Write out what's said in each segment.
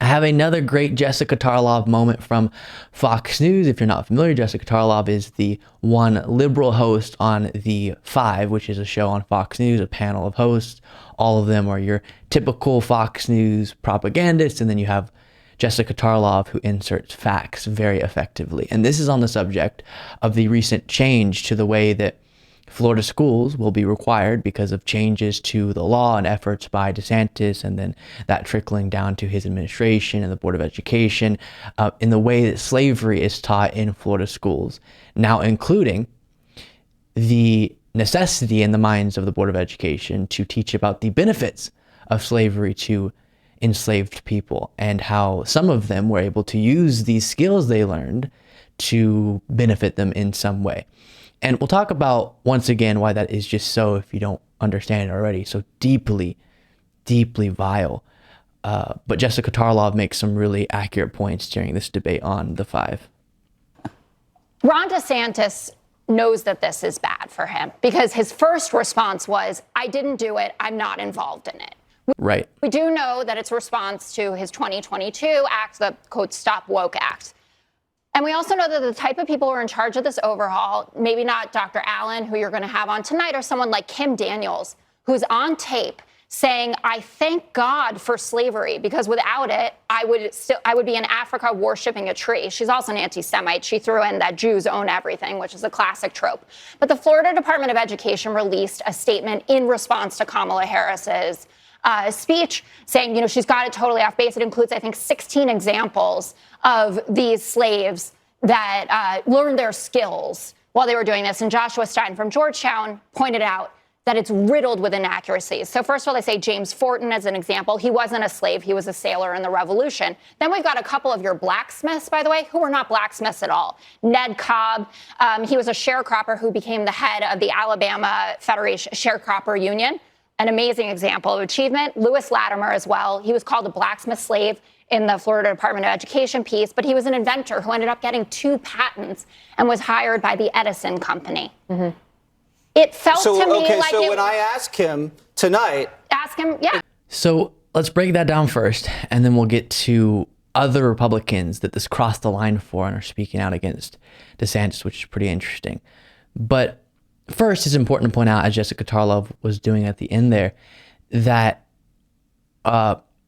have another great Jessica Tarlov moment from Fox News. If you're not familiar, Jessica Tarlov is the one liberal host on The Five, which is a show on Fox News, a panel of hosts. All of them are your typical Fox News propagandists, and then you have Jessica Tarlov, who inserts facts very effectively. And this is on the subject of the recent change to the way that Florida schools will be required because of changes to the law and efforts by DeSantis, and then that trickling down to his administration and the Board of Education, in the way that slavery is taught in Florida schools, now including the necessity in the minds of the Board of Education to teach about the benefits of slavery to enslaved people, and how some of them were able to use these skills they learned to benefit them in some way. And we'll talk about, once again, why that is just so, if you don't understand it already, so deeply, deeply vile. But Jessica Tarlov makes some really accurate points during this debate on The Five. Ron DeSantis knows that this is bad for him because his first response was, I didn't do it, I'm not involved in it. Right. We do know that it's a response to his 2022 act, the quote, Stop Woke Act. And we also know that the type of people who are in charge of this overhaul, maybe not Dr. Allen, who you're going to have on tonight, or someone like Kim Daniels, who's on tape saying, I thank God for slavery, because without it, I would be in Africa worshiping a tree. She's also an anti-Semite. She threw in that Jews own everything, which is a classic trope. But the Florida Department of Education released a statement in response to Kamala Harris's speech saying, she's got it totally off base. It includes, I think, 16 examples of these slaves that learned their skills while they were doing this. And Joshua Stein from Georgetown pointed out that it's riddled with inaccuracies. So first of all, they say James Fortin as an example. He wasn't a slave. He was a sailor in the Revolution. Then we've got a couple of your blacksmiths, by the way, who were not blacksmiths at all. Ned Cobb, he was a sharecropper who became the head of the Alabama Federation Sharecropper Union. An amazing example of achievement. Lewis Latimer as well. He was called a blacksmith slave in the Florida Department of Education piece, but he was an inventor who ended up getting 2 patents and was hired by the Edison Company. Mm-hmm. It felt to me like so when I ask him tonight... Ask him, yeah. So let's break that down first, and then we'll get to other Republicans that this crossed the line for and are speaking out against DeSantis, which is pretty interesting. But first, it's important to point out, as Jessica Tarlov was doing at the end there, that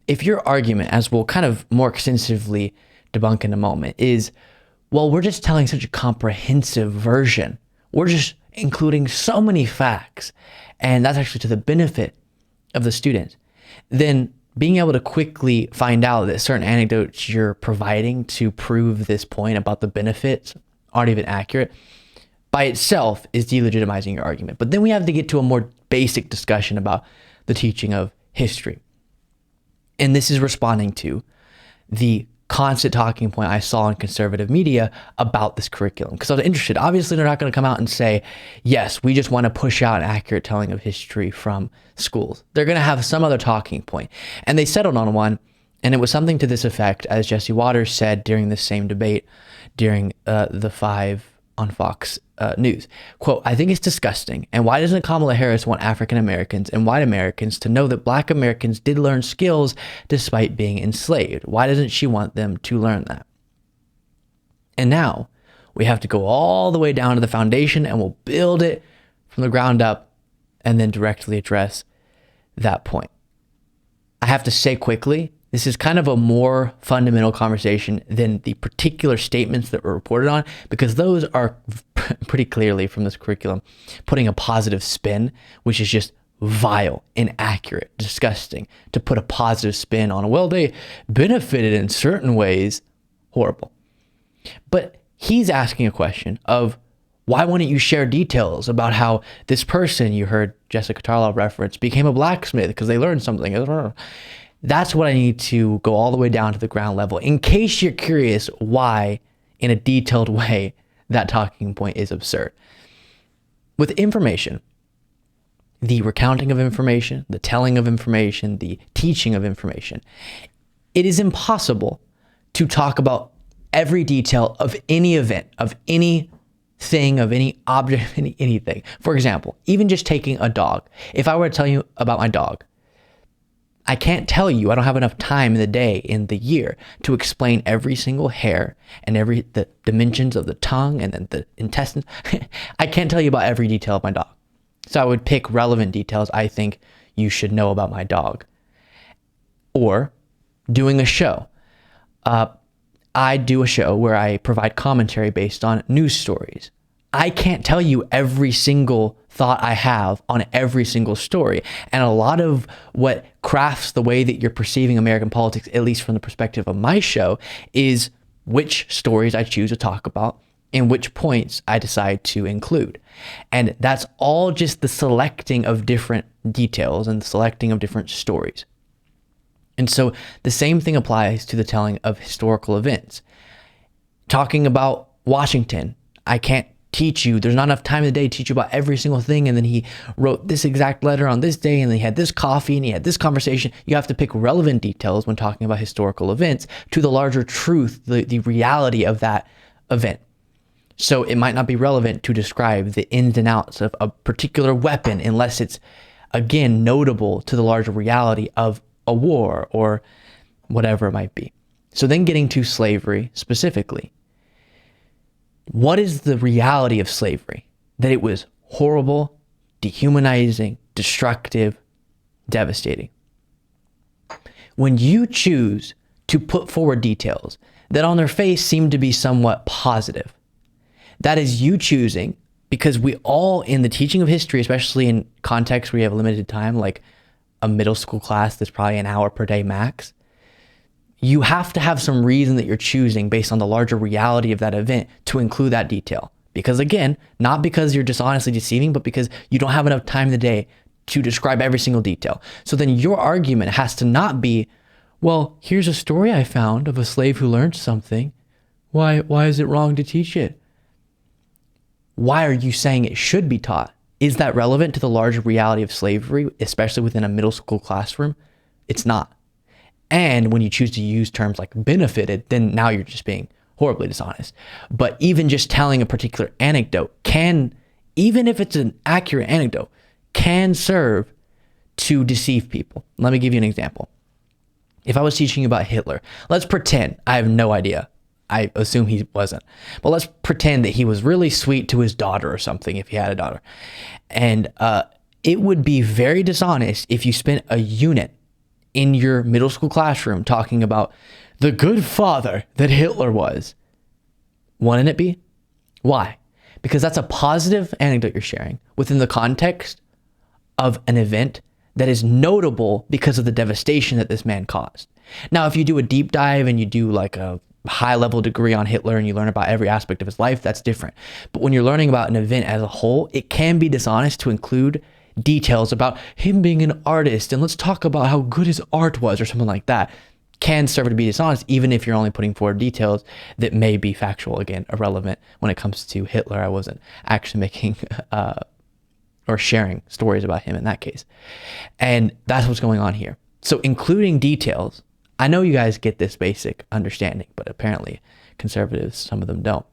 if your argument, as we'll kind of more extensively debunk in a moment, is, well, we're just telling such a comprehensive version. We're just including so many facts, and that's actually to the benefit of the students. Then being able to quickly find out that certain anecdotes you're providing to prove this point about the benefits aren't even accurate, by itself is delegitimizing your argument. But then we have to get to a more basic discussion about the teaching of history. And this is responding to the constant talking point I saw in conservative media about this curriculum, because I was interested. Obviously, they're not going to come out and say, yes, we just want to push out an accurate telling of history from schools. They're going to have some other talking point. And they settled on one, and it was something to this effect, as Jesse Waters said during the same debate during The Five on Fox News. Quote, I think it's disgusting. And why doesn't Kamala Harris want African Americans and white Americans to know that Black Americans did learn skills despite being enslaved? Why doesn't she want them to learn that? And now we have to go all the way down to the foundation, and we'll build it from the ground up and then directly address that point. I have to say quickly, this is kind of a more fundamental conversation than the particular statements that were reported on, because those are pretty clearly from this curriculum putting a positive spin, which is just vile, inaccurate, disgusting to put a positive spin on. Well, they benefited in certain ways. Horrible. But he's asking a question of, why wouldn't you share details about how this person you heard Jessica Tarlov reference became a blacksmith because they learned something? That's what I need to go all the way down to the ground level, in case you're curious why, in a detailed way, that talking point is absurd. With information, the recounting of information, the telling of information, the teaching of information, it is impossible to talk about every detail of any event, of any thing, of any object, anything. For example, even just taking a dog. If I were to tell you about my dog, I can't tell you, I don't have enough time in the day, in the year, to explain every single hair and the dimensions of the tongue and then the intestines. I can't tell you about every detail of my dog. So I would pick relevant details I think you should know about my dog. Or doing a show. I do a show where I provide commentary based on news stories. I can't tell you every single thought I have on every single story. And a lot of what crafts the way that you're perceiving American politics, at least from the perspective of my show, is which stories I choose to talk about and which points I decide to include. And that's all just the selecting of different details and the selecting of different stories. And so the same thing applies to the telling of historical events. Talking about Washington, I can't teach you, there's not enough time in the day to teach you about every single thing. And then he wrote this exact letter on this day, and then he had this coffee, and he had this conversation. You have to pick relevant details when talking about historical events to the larger truth, the reality of that event. So it might not be relevant to describe the ins and outs of a particular weapon unless it's, again, notable to the larger reality of a war or whatever it might be. So then getting to slavery specifically. What is the reality of slavery? That it was horrible, dehumanizing, destructive, devastating. When you choose to put forward details that on their face seem to be somewhat positive, that is you choosing, because we all in the teaching of history, especially in contexts where you have limited time, like a middle school class that's probably an hour per day max, you have to have some reason that you're choosing based on the larger reality of that event to include that detail. Because again, not because you're dishonestly deceiving, but because you don't have enough time in the day to describe every single detail. So then your argument has to not be, well, here's a story I found of a slave who learned something. Why is it wrong to teach it? Why are you saying it should be taught? Is that relevant to the larger reality of slavery, especially within a middle school classroom? It's not. And when you choose to use terms like benefited, then now you're just being horribly dishonest. But even just telling a particular anecdote can, even if it's an accurate anecdote, can serve to deceive people. Let me give you an example. If I was teaching you about Hitler, let's pretend, I have no idea. I assume he wasn't. But let's pretend that he was really sweet to his daughter or something, if he had a daughter. And it would be very dishonest if you spent a unit in your middle school classroom talking about the good father that Hitler was. Wouldn't it be? Why? Because that's a positive anecdote you're sharing within the context of an event that is notable because of the devastation that this man caused. Now, if you do a deep dive and you do like a high level degree on Hitler and you learn about every aspect of his life, that's different. But when you're learning about an event as a whole, it can be dishonest to include details about him being an artist and let's talk about how good his art was or something like that. Can serve to be dishonest even if you're only putting forward details that may be factual, again, irrelevant. When it comes to Hitler, I wasn't actually making or sharing stories about him in that case. And that's what's going on here. So including details, I know you guys get this basic understanding, but apparently conservatives, some of them don't.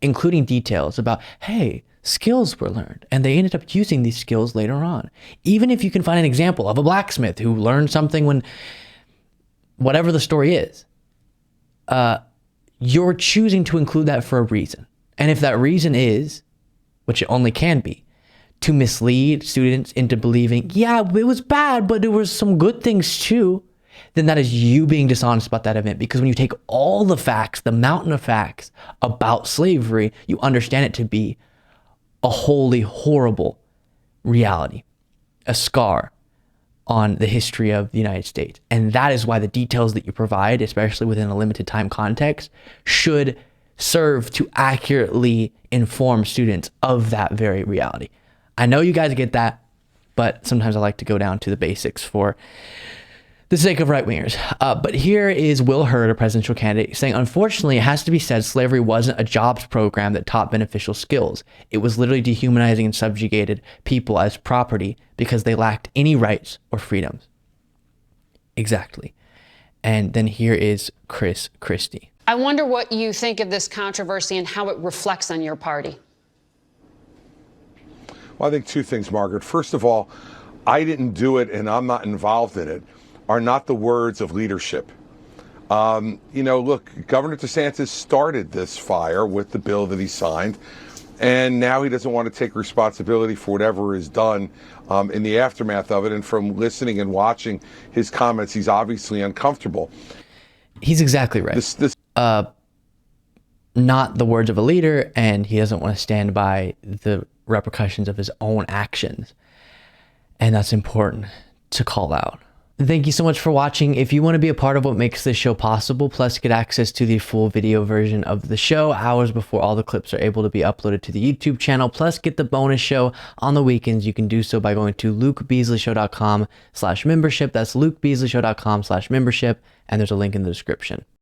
Including details about, hey, skills were learned and they ended up using these skills later on. Even if you can find an example of a blacksmith who learned something when, whatever the story is, you're choosing to include that for a reason. And if that reason is, which it only can be, to mislead students into believing, yeah, it was bad, but there was some good things too, then that is you being dishonest about that event. Because when you take all the facts, the mountain of facts about slavery, you understand it to be a wholly horrible reality, a scar on the history of the United States. And that is why the details that you provide, especially within a limited time context, should serve to accurately inform students of that very reality. I know you guys get that, but sometimes I like to go down to the basics for the sake of right-wingers. But here is Will Hurd, a presidential candidate, saying, unfortunately, it has to be said slavery wasn't a jobs program that taught beneficial skills. It was literally dehumanizing and subjugated people as property because they lacked any rights or freedoms. Exactly. And then here is Chris Christie. I wonder what you think of this controversy and how it reflects on your party. Well, I think two things, Margaret. First of all, "I didn't do it and I'm not involved in it," are not the words of leadership. Look, Governor DeSantis started this fire with the bill that he signed, and now he doesn't want to take responsibility for whatever is done in the aftermath of it. And from listening and watching his comments, he's obviously uncomfortable. He's exactly right. Not the words of a leader, and he doesn't want to stand by the repercussions of his own actions. And that's important to call out. Thank you so much for watching. If you want to be a part of what makes this show possible, plus get access to the full video version of the show hours before all the clips are able to be uploaded to the YouTube channel, plus get the bonus show on the weekends, you can do so by going to lukebeasleyshow.com/membership. That's lukebeasleyshow.com/membership, and there's a link in the description.